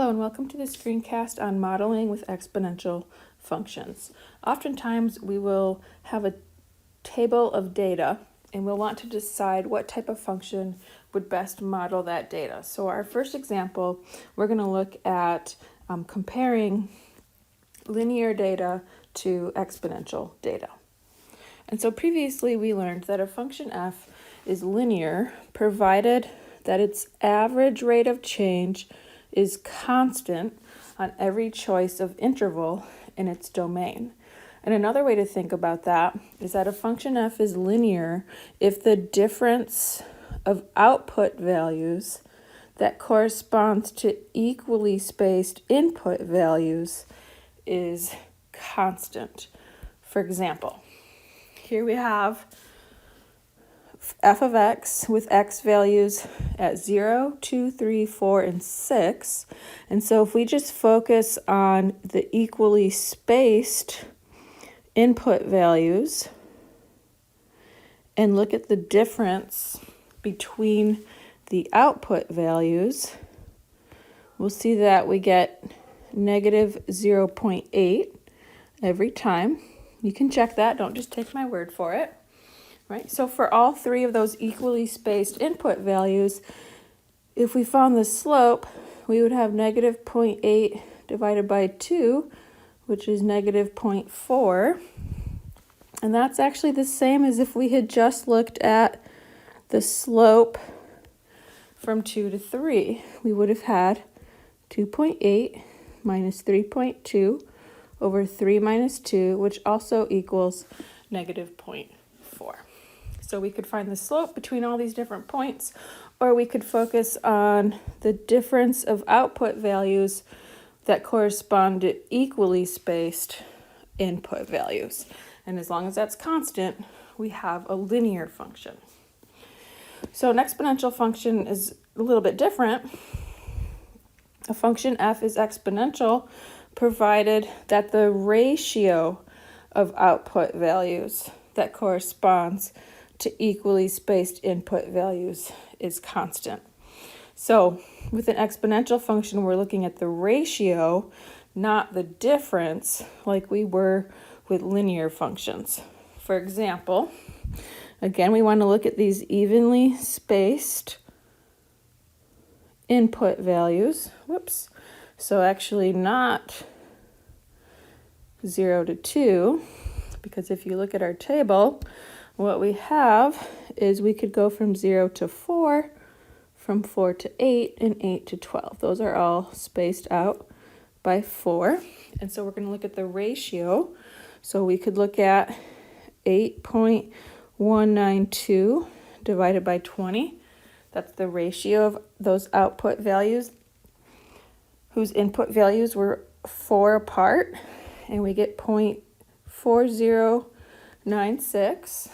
Hello and welcome to the screencast on modeling with exponential functions. Oftentimes we will have a table of data and we'll want to decide what type of function would best model that data. So our first example, we're going to look at comparing linear data to exponential data. And so previously we learned that a function f is linear provided that its average rate of change is constant on every choice of interval in its domain. And another way to think about that is that a function f is linear if the difference of output values that corresponds to equally spaced input values is constant. For example, here we have f of x with x values at 0, 2, 3, 4, and 6. And so if we just focus on the equally spaced input values and look at the difference between the output values, we'll see that we get negative 0.8 every time. You can check that, don't just take my word for it. Right, so for all three of those equally spaced input values, if we found the slope, we would have negative 0.8 divided by 2, which is negative 0.4. And that's actually the same as if we had just looked at the slope from 2 to 3. We would have had 2.8 minus 3.2 over 3 minus 2, which also equals negative 0.4. So we could find the slope between all these different points, or we could focus on the difference of output values that correspond to equally spaced input values. And as long as that's constant, we have a linear function. So an exponential function is a little bit different. A function f is exponential provided that the ratio of output values that corresponds to equally spaced input values is constant. So with an exponential function, we're looking at the ratio, not the difference, like we were with linear functions. For example, again, we want to look at these evenly spaced input values. Whoops. So actually not 0 to 2, because if you look at our table, what we have is we could go from 0 to 4, from 4 to 8, and 8 to 12. Those are all spaced out by 4. And so we're going to look at the ratio. So we could look at 8.192 divided by 20. That's the ratio of those output values whose input values were 4 apart. And we get 0.4096.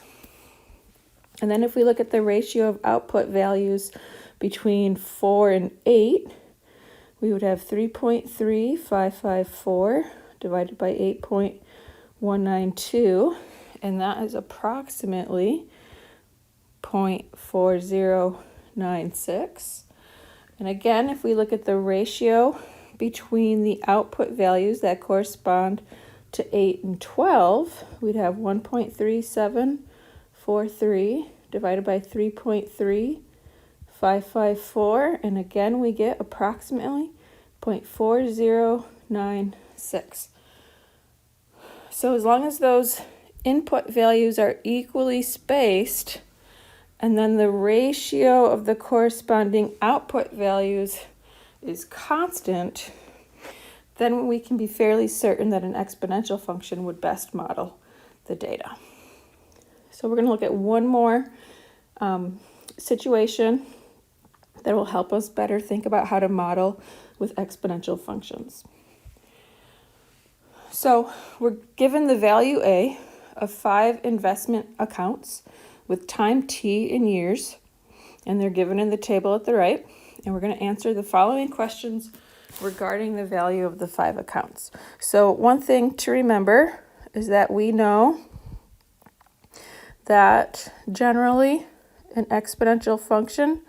And then if we look at the ratio of output values between 4 and 8, we would have 3.3554 divided by 8.192, and that is approximately 0.4096. And again, if we look at the ratio between the output values that correspond to 8 and 12, we'd have 1.3743 divided by 3.3554, and again we get approximately 0.4096. So as long as those input values are equally spaced, and then the ratio of the corresponding output values is constant, then we can be fairly certain that an exponential function would best model the data. So we're going to look at one more situation that will help us better think about how to model with exponential functions. So we're given the value A of 5 investment accounts with time t in years, and they're given in the table at the right, and we're going to answer the following questions regarding the value of the 5 accounts. So one thing to remember is that we know that generally an exponential function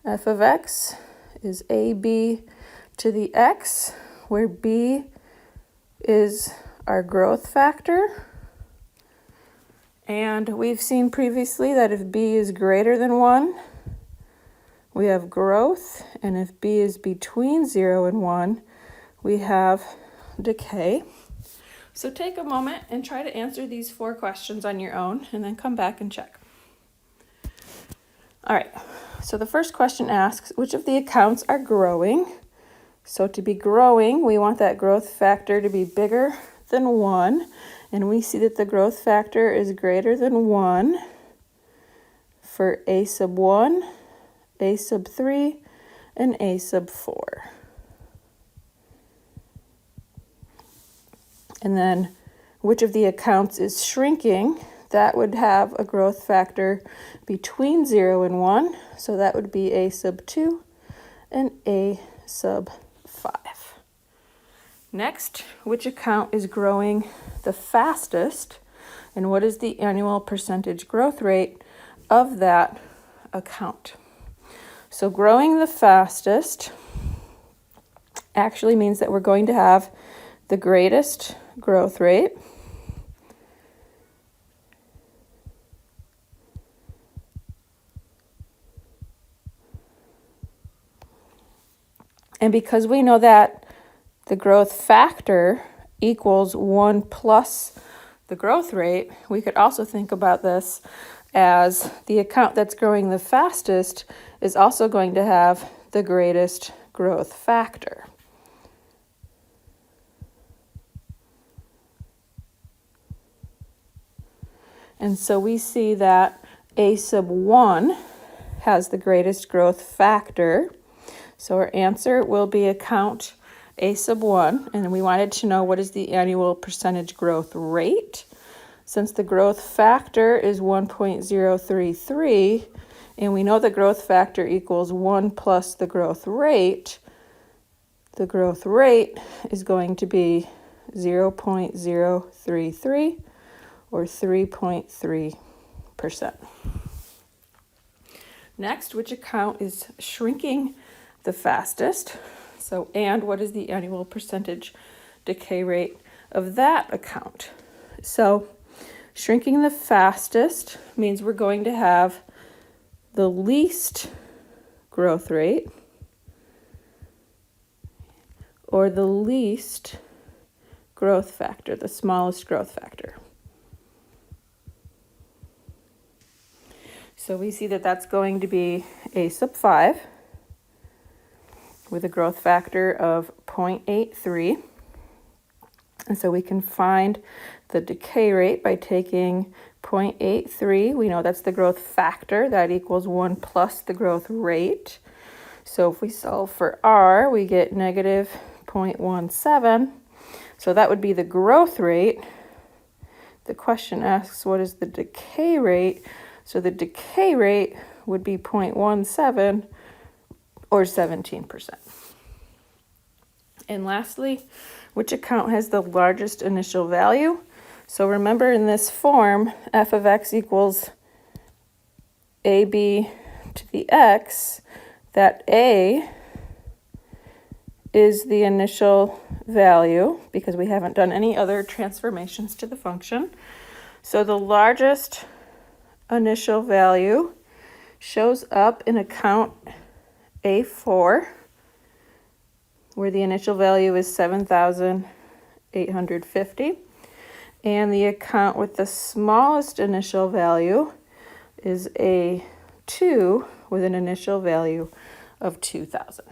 f of x is ab to the x, where b is our growth factor. And we've seen previously that if b is greater than 1, we have growth, and if b is between 0 and 1, we have decay. So take a moment and try to answer these 4 questions on your own, and then come back and check. All right, so the first question asks, which of the accounts are growing? So to be growing, we want that growth factor to be bigger than 1, and we see that the growth factor is greater than 1 for a sub 1, a sub 3, and a sub 4. And then which of the accounts is shrinking? That would have a growth factor between 0 and 1, so that would be a sub 2 and a sub 5. Next, which account is growing the fastest, and what is the annual percentage growth rate of that account? So growing the fastest actually means that we're going to have the greatest growth rate. And because we know that the growth factor equals 1 plus the growth rate, we could also think about this as the account that's growing the fastest is also going to have the greatest growth factor. And so we see that a sub 1 has the greatest growth factor. So our answer will be account a sub 1, and we wanted to know what is the annual percentage growth rate. Since the growth factor is 1.033, and we know the growth factor equals 1 plus the growth rate is going to be 0.033 or 3.3%. Next, which account is shrinking the fastest? So, and what is the annual percentage decay rate of that account? So, shrinking the fastest means we're going to have the least growth rate or the least growth factor, the smallest growth factor. So we see that that's going to be a sub 5 with a growth factor of 0.83. And so we can find the decay rate by taking 0.83. We know that's the growth factor. That equals 1 plus the growth rate. So if we solve for R, we get negative 0.17. So that would be the growth rate. The question asks, what is the decay rate? So the decay rate would be 0.17 or 17%. And lastly, which account has the largest initial value? So remember, in this form, f of x equals ab to the x, that a is the initial value because we haven't done any other transformations to the function. So the largest initial value shows up in account A4, where the initial value is 7,850, and the account with the smallest initial value is A2 with an initial value of 2,000.